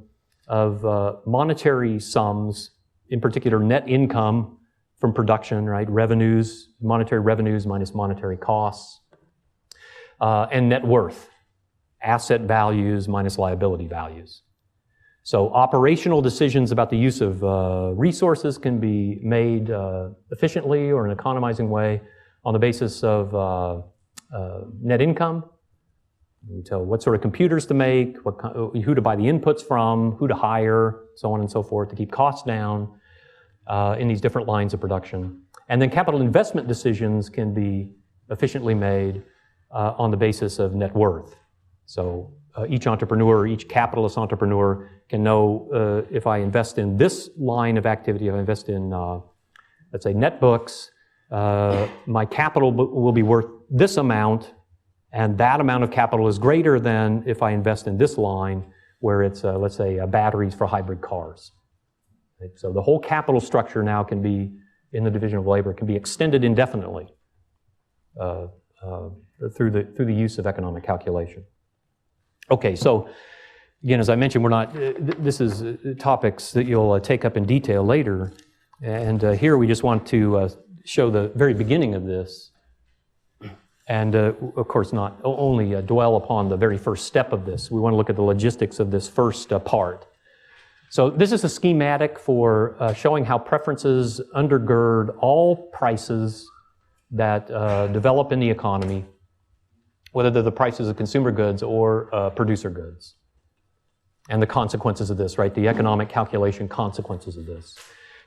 of monetary sums, in particular net income from production, right? Revenues, monetary revenues minus monetary costs, and net worth, asset values minus liability values. So operational decisions about the use of resources can be made efficiently or in an economizing way on the basis of net income. You tell what sort of computers to make, who to buy the inputs from, who to hire, so on and so forth, to keep costs down in these different lines of production. And then capital investment decisions can be efficiently made on the basis of net worth. So each entrepreneur, each capitalist entrepreneur can know if I invest in this line of activity, if I invest in, let's say, netbooks, my capital will be worth this amount, and that amount of capital is greater than if I invest in this line where it's, let's say, batteries for hybrid cars. Right? So the whole capital structure now can be, in the division of labor, can be extended indefinitely through the use of economic calculation. Okay, so again, as I mentioned, we're not, this is topics that you'll take up in detail later, and here we just want to show the very beginning of this. And of course, not only dwell upon the very first step of this. We want to look at the logistics of this first part. So this is a schematic for showing how preferences undergird all prices that develop in the economy, whether they're the prices of consumer goods or producer goods. And the consequences of this, right? The economic calculation consequences of this.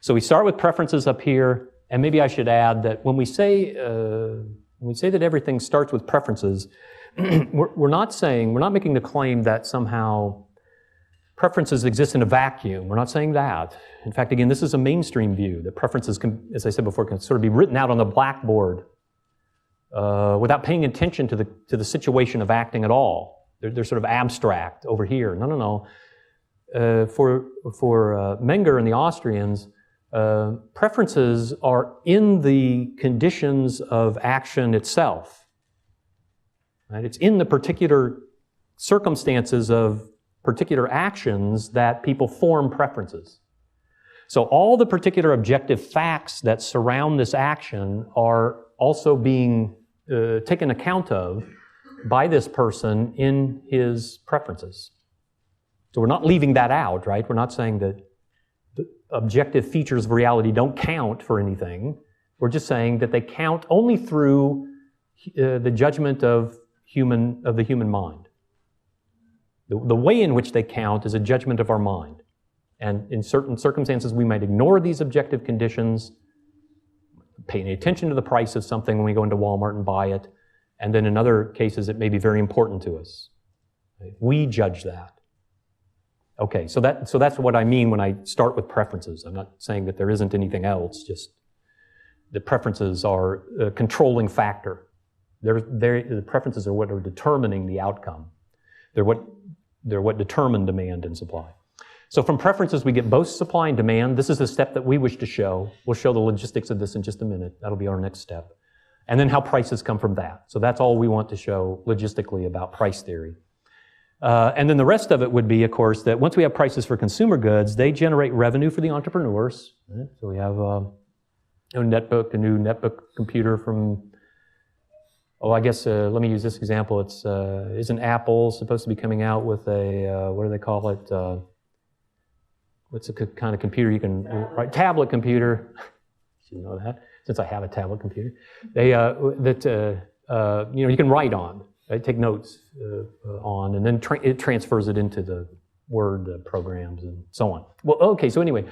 So we start with preferences up here, and maybe I should add that when we say that everything starts with preferences, we're not making the claim that somehow preferences exist in a vacuum. We're not saying that. In fact, again, this is a mainstream view, that preferences can, as I said before, can sort of be written out on the blackboard without paying attention to the situation of acting at all. They're sort of abstract over here. No. For Menger and the Austrians, preferences are in the conditions of action itself. Right? It's in the particular circumstances of particular actions that people form preferences. So all the particular objective facts that surround this action are also being taken account of by this person in his preferences. So we're not leaving that out, right? We're not saying that the objective features of reality don't count for anything. We're just saying that they count only through the judgment of the human mind. The way in which they count is a judgment of our mind. And in certain circumstances, we might ignore these objective conditions, paying attention to the price of something when we go into Walmart and buy it. And then in other cases, it may be very important to us. Right? We judge that. Okay, so that's what I mean when I start with preferences. I'm not saying that there isn't anything else, just the preferences are a controlling factor. The preferences are what are determining the outcome. They're what determine demand and supply. So from preferences, we get both supply and demand. This is the step that we wish to show. We'll show the logistics of this in just a minute. That'll be our next step. And then how prices come from that. So that's all we want to show logistically about price theory. And then the rest of it would be, of course, that once we have prices for consumer goods, they generate revenue for the entrepreneurs. Right? So we have a new netbook computer from, I guess, let me use this example. Isn't Apple supposed to be coming out with a, what do they call it? What's a kind of computer you can write? Tablet computer. Didn't know that, since I have a tablet computer. You can write on, right? Take notes on, and then it transfers it into the Word programs and so on. Well, okay, so anyway,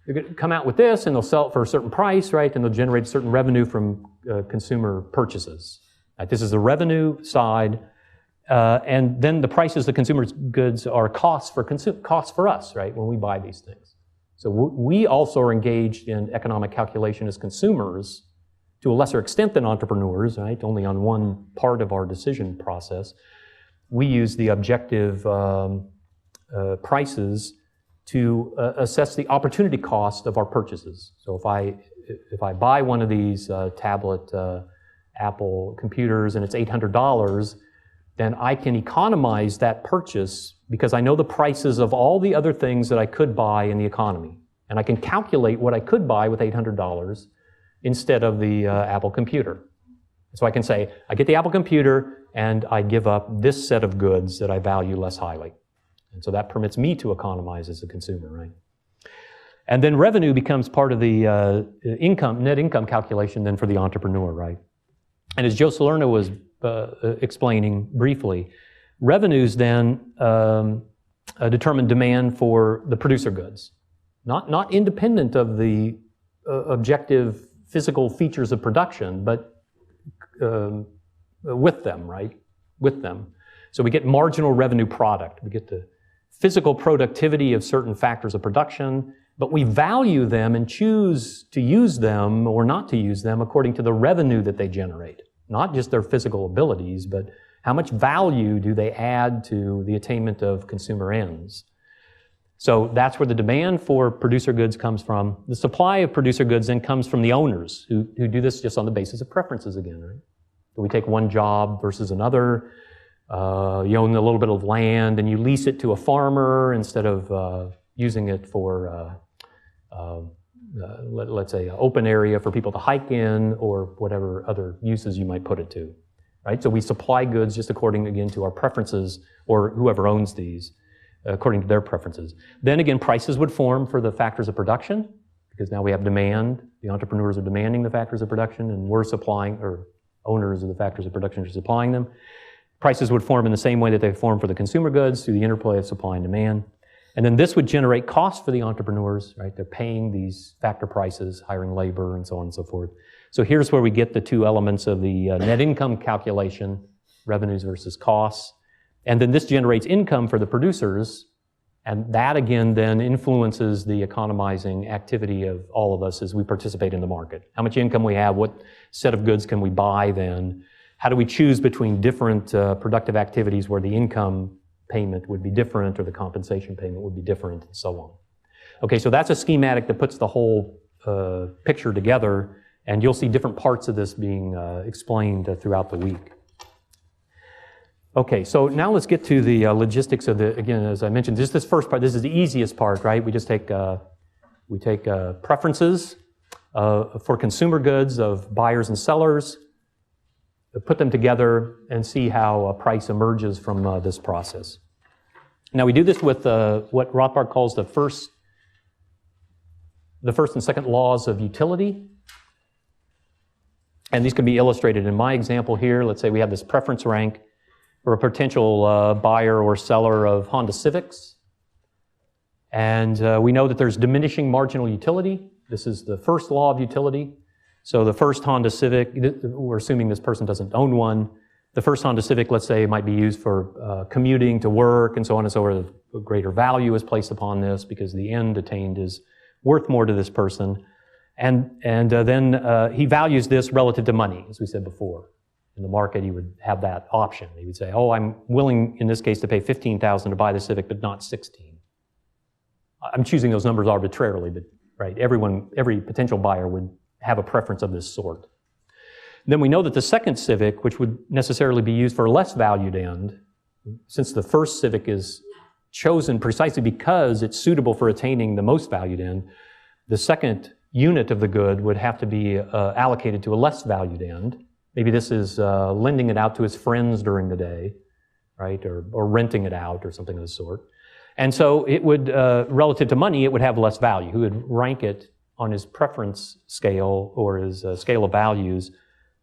they're going to come out with this, and they'll sell it for a certain price, right? And they'll generate certain revenue from consumer purchases. Right? This is the revenue side, and then the prices of consumer goods are costs for us, right? When we buy these things. So we also are engaged in economic calculation as consumers, to a lesser extent than entrepreneurs, right? Only on one part of our decision process. We use the objective prices to assess the opportunity cost of our purchases. So if I buy one of these tablet Apple computers and it's $800, then I can economize that purchase because I know the prices of all the other things that I could buy in the economy. And I can calculate what I could buy with $800 instead of the Apple computer. So I can say, I get the Apple computer and I give up this set of goods that I value less highly. And so that permits me to economize as a consumer, right? And then revenue becomes part of the net income calculation then for the entrepreneur, right? And as Joe Salerno was explaining briefly, revenues then determine demand for the producer goods, not independent of the objective physical features of production, but with them, right? With them. So we get marginal revenue product. We get the physical productivity of certain factors of production, but we value them and choose to use them or not to use them according to the revenue that they generate. Not just their physical abilities, but how much value do they add to the attainment of consumer ends. So that's where the demand for producer goods comes from. The supply of producer goods then comes from the owners who do this just on the basis of preferences again, right? So we take one job versus another. You own a little bit of land and you lease it to a farmer instead of using it for, let's say, an open area for people to hike in or whatever other uses you might put it to, right? So we supply goods just according, again, to our preferences or whoever owns these, according to their preferences. Then again, prices would form for the factors of production because now we have demand. The entrepreneurs are demanding the factors of production and we're supplying, or owners of the factors of production are supplying them. Prices would form in the same way that they form for the consumer goods through the interplay of supply and demand. And then this would generate costs for the entrepreneurs, right? They're paying these factor prices, hiring labor, and so on and so forth. So here's where we get the two elements of the net income calculation, revenues versus costs. And then this generates income for the producers, and that again then influences the economizing activity of all of us as we participate in the market. How much income we have, what set of goods can we buy then? How do we choose between different productive activities where the income payment would be different or the compensation payment would be different and so on. Okay, so that's a schematic that puts the whole picture together, and you'll see different parts of this being explained throughout the week. Okay, so now let's get to the logistics of the, again, as I mentioned, just this first part, this is the easiest part, right? We just take, preferences for consumer goods of buyers and sellers, put them together and see how a price emerges from this process. Now we do this with what Rothbard calls the first and second laws of utility. And these can be illustrated in my example here. Let's say we have this preference rank for a potential buyer or seller of Honda Civics. And we know that there's diminishing marginal utility. This is the first law of utility. So the first Honda Civic, we're assuming this person doesn't own one. The first Honda Civic, let's say, might be used for commuting to work and so on and so forth. A greater value is placed upon this because the end attained is worth more to this person. And then he values this relative to money, as we said before. In the market, he would have that option. He would say, oh, I'm willing, in this case, to pay $15,000 to buy the Civic, but not $16,000. I'm choosing those numbers arbitrarily, but right, every potential buyer would have a preference of this sort. Then we know that the second Civic, which would necessarily be used for a less valued end, since the first Civic is chosen precisely because it's suitable for attaining the most valued end, the second unit of the good would have to be allocated to a less valued end. Maybe this is lending it out to his friends during the day, right, or renting it out or something of the sort. And so it would, relative to money, it would have less value. He would rank it preference scale or his scale of values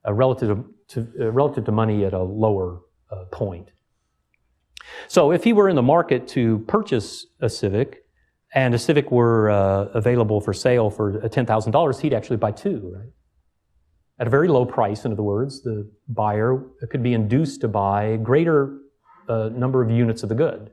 relative to money at a lower point. So if he were in the market to purchase a Civic, and a Civic were available for sale for $10,000, he'd actually buy two, right? At a very low price, in other words, the buyer could be induced to buy a greater number of units of the good.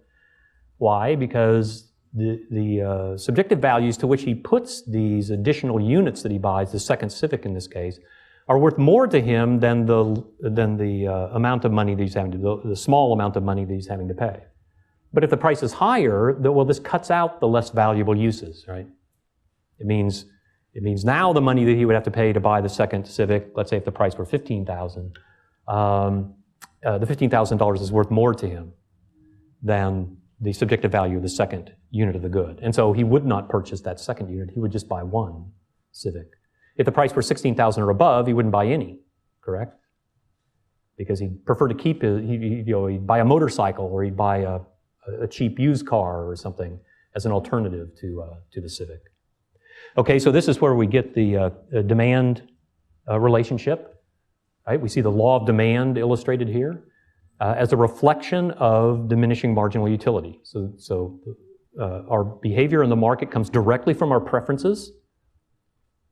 Why? Because the subjective values to which he puts these additional units that he buys, the second Civic in this case, are worth more to him than the amount of money that he's having to, the small amount of money that he's having to pay. But if the price is higher, well, this cuts out the less valuable uses, right? It means now the money that he would have to pay to buy the second Civic, let's say if the price were $15,000, the $15,000 is worth more to him than the subjective value of the second unit of the good. And so he would not purchase that second unit, he would just buy one Civic. If the price were $16,000 or above, he wouldn't buy any, correct? Because he'd prefer to keep it, he'd buy a motorcycle or he'd buy a cheap used car or something as an alternative to the Civic. Okay, so this is where we get the demand relationship, right? We see the law of demand illustrated here as a reflection of diminishing marginal utility. So our behavior in the market comes directly from our preferences,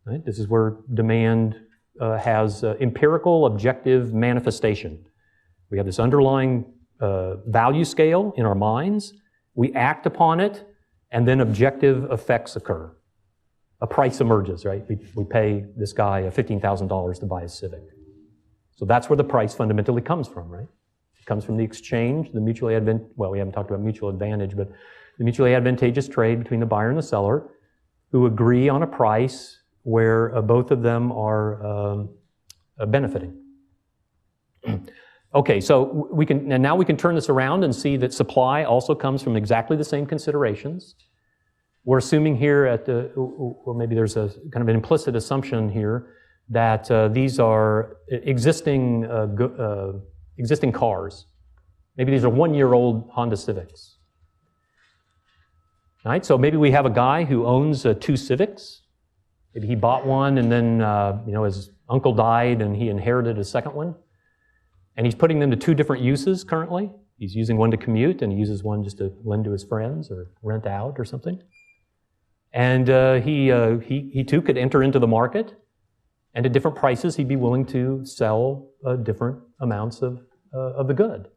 right? This is where demand has empirical, objective manifestation. We have this underlying value scale in our minds, we act upon it, and then objective effects occur. A price emerges, right? We pay this guy $15,000 to buy a Civic. So that's where the price fundamentally comes from, right? It comes from the exchange, the mutually we haven't talked about mutual advantage, but the mutually advantageous trade between the buyer and the seller who agree on a price where both of them are benefiting. Okay, so now we can turn this around and see that supply also comes from exactly the same considerations. We're assuming here well, maybe there's a kind of an implicit assumption here that these are existing cars. Maybe these are one-year-old Honda Civics. Right? So maybe we have a guy who owns two Civics. Maybe he bought one and then his uncle died and he inherited a second one. And he's putting them to two different uses currently. He's using one to commute and he uses one just to lend to his friends or rent out or something. And he too could enter into the market, and at different prices he'd be willing to sell different amounts of the good.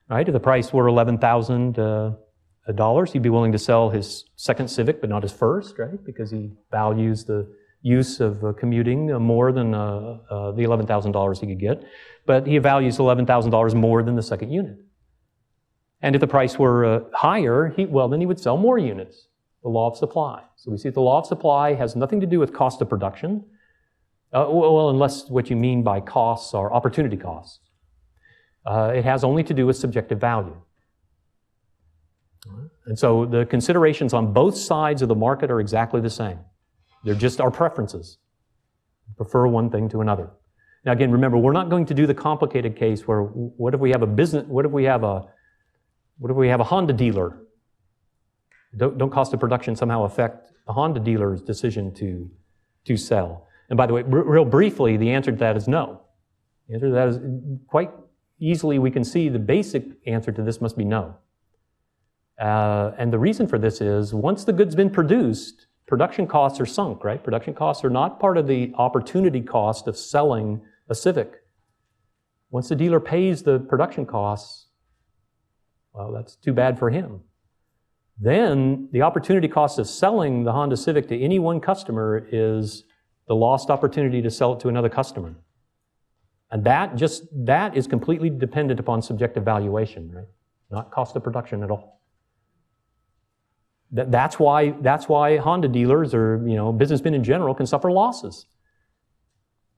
Right? If the price were $11,000, he'd be willing to sell his second Civic, but not his first, right? Because he values the use of commuting more than the $11,000 he could get, but he values $11,000 more than the second unit. And if the price were higher, then he would sell more units. The law of supply. So we see that the law of supply has nothing to do with cost of production, unless what you mean by costs are opportunity costs. It has only to do with subjective value. And so the considerations on both sides of the market are exactly the same. They're just our preferences. We prefer one thing to another. Now again, remember, we're not going to do the complicated case where what if we have a Honda dealer? Don't cost of production somehow affect a Honda dealer's decision to sell? And by the way, real briefly, the answer to that is no. The answer to that is quite easily we can see the basic answer to this must be no. And the reason for this is once the good's been produced, production costs are sunk, right? Production costs are not part of the opportunity cost of selling a Civic. Once the dealer pays the production costs, well, that's too bad for him. Then the opportunity cost of selling the Honda Civic to any one customer is the lost opportunity to sell it to another customer. And that is completely dependent upon subjective valuation, right? Not cost of production at all. That's why Honda dealers or businessmen in general can suffer losses.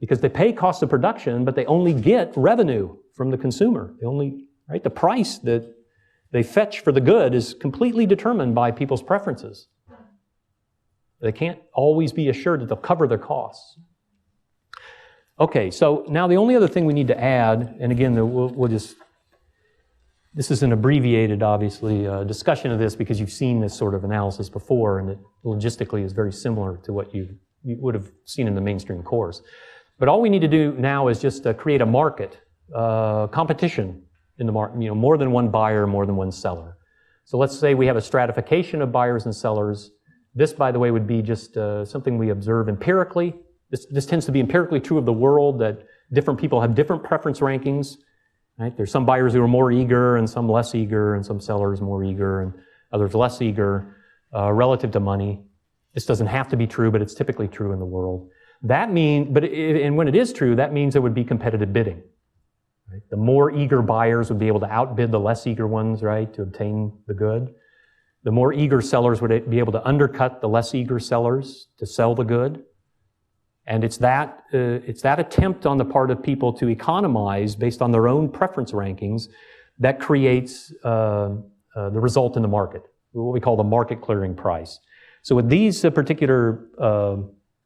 Because they pay cost of production, but they only get revenue from the consumer. The price that they fetch for the good is completely determined by people's preferences. They can't always be assured that they'll cover their costs. Okay, so now the only other thing we need to add, and again, this is an abbreviated, obviously, discussion of this because you've seen this sort of analysis before, and it logistically is very similar to what you've you would have seen in the mainstream course. But all we need to do now is just create a market, competition in the market, more than one buyer, more than one seller. So let's say we have a stratification of buyers and sellers. This, by the way, would be just something we observe empirically. This tends to be empirically true of the world, that different people have different preference rankings. Right? There's some buyers who are more eager and some less eager, and some sellers more eager and others less eager relative to money. This doesn't have to be true, but it's typically true in the world. And when it is true, that means there would be competitive bidding. Right? The more eager buyers would be able to outbid the less eager ones, right, to obtain the good. The more eager sellers would be able to undercut the less eager sellers to sell the good. And it's that attempt on the part of people to economize based on their own preference rankings that creates the result in the market, what we call the market clearing price. So with these particular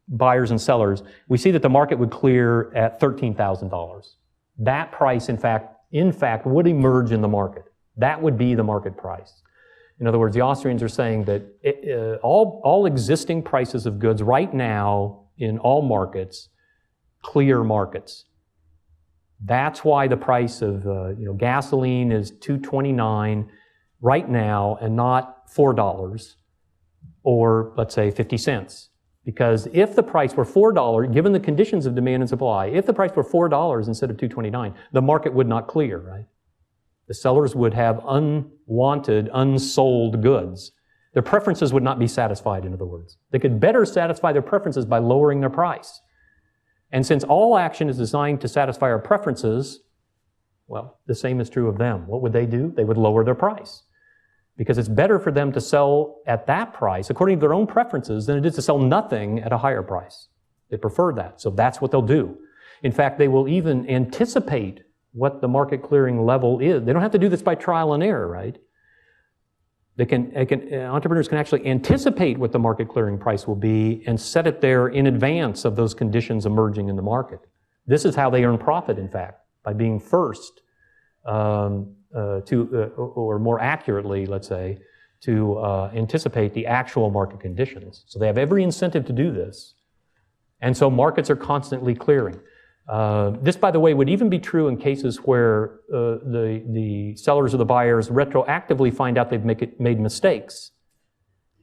buyers and sellers, we see that the market would clear at $13,000. That price, in fact, would emerge in the market. That would be the market price. In other words, the Austrians are saying that all existing prices of goods right now in all markets clear markets. That's why the price of gasoline is $2.29 right now and not $4 or let's say 50 cents. Because if the price were $4, given the conditions of demand and supply, if the price were $4 instead of $2.29, the market would not clear, right? The sellers would have unwanted, unsold goods. Their preferences would not be satisfied, in other words. They could better satisfy their preferences by lowering their price. And since all action is designed to satisfy our preferences, well, the same is true of them. What would they do? They would lower their price. Because it's better for them to sell at that price, according to their own preferences, than it is to sell nothing at a higher price. They prefer that, so that's what they'll do. In fact, they will even anticipate what the market clearing level is. They don't have to do this by trial and error, right? Entrepreneurs can actually anticipate what the market clearing price will be and set it there in advance of those conditions emerging in the market. This is how they earn profit, in fact, by being first or more accurately, let's say, to anticipate the actual market conditions. So they have every incentive to do this. And so markets are constantly clearing. This, by the way, would even be true in cases where the sellers or the buyers retroactively find out they've made mistakes.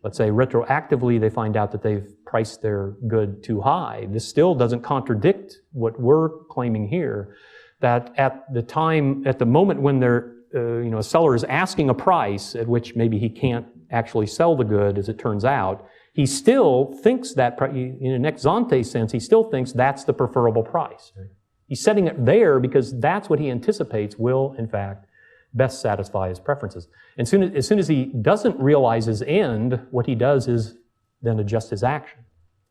Let's say retroactively they find out that they've priced their good too high. This still doesn't contradict what we're claiming here, that at the moment when a seller is asking a price at which maybe he can't actually sell the good, as it turns out, he still thinks that, in an ex ante sense, he still thinks that's the preferable price. Right? He's setting it there because that's what he anticipates will, in fact, best satisfy his preferences. And as soon as he doesn't realize his end, what he does is then adjust his action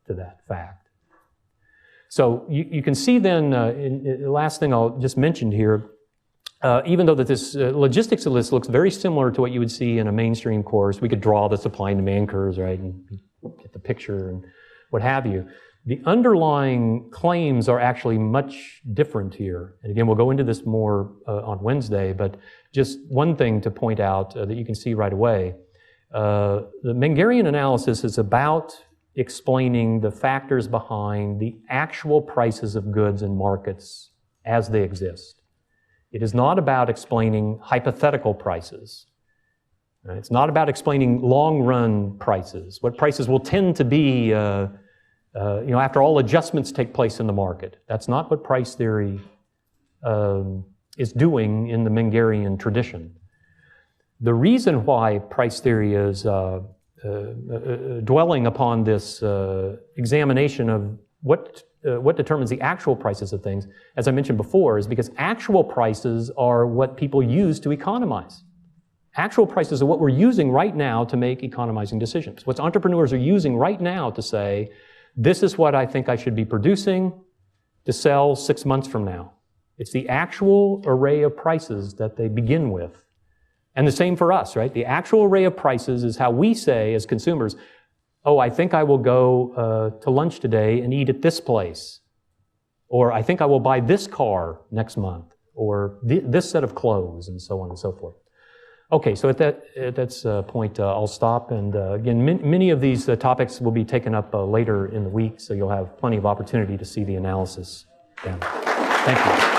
to that fact. So you can see then, the last thing I'll just mention here, even though that this logistics of this looks very similar to what you would see in a mainstream course, we could draw the supply and demand curves, right, and get the picture and what have you. The underlying claims are actually much different here. And again, we'll go into this more on Wednesday, but just one thing to point out that you can see right away. The Mengerian analysis is about explaining the factors behind the actual prices of goods in markets as they exist. It is not about explaining hypothetical prices. It's not about explaining long-run prices, what prices will tend to be, after all adjustments take place in the market. That's not what price theory is doing in the Mengerian tradition. The reason why price theory is dwelling upon this examination of what determines the actual prices of things, as I mentioned before, is because actual prices are what people use to economize. Actual prices are what we're using right now to make economizing decisions. What entrepreneurs are using right now to say, this is what I think I should be producing to sell 6 months from now. It's the actual array of prices that they begin with. And the same for us, right? The actual array of prices is how we say as consumers, oh, I think I will go to lunch today and eat at this place. Or I think I will buy this car next month. Or this set of clothes, and so on and so forth. Okay, so at that point, I'll stop. And again, many of these topics will be taken up later in the week, so you'll have plenty of opportunity to see the analysis. Yeah. Thank you.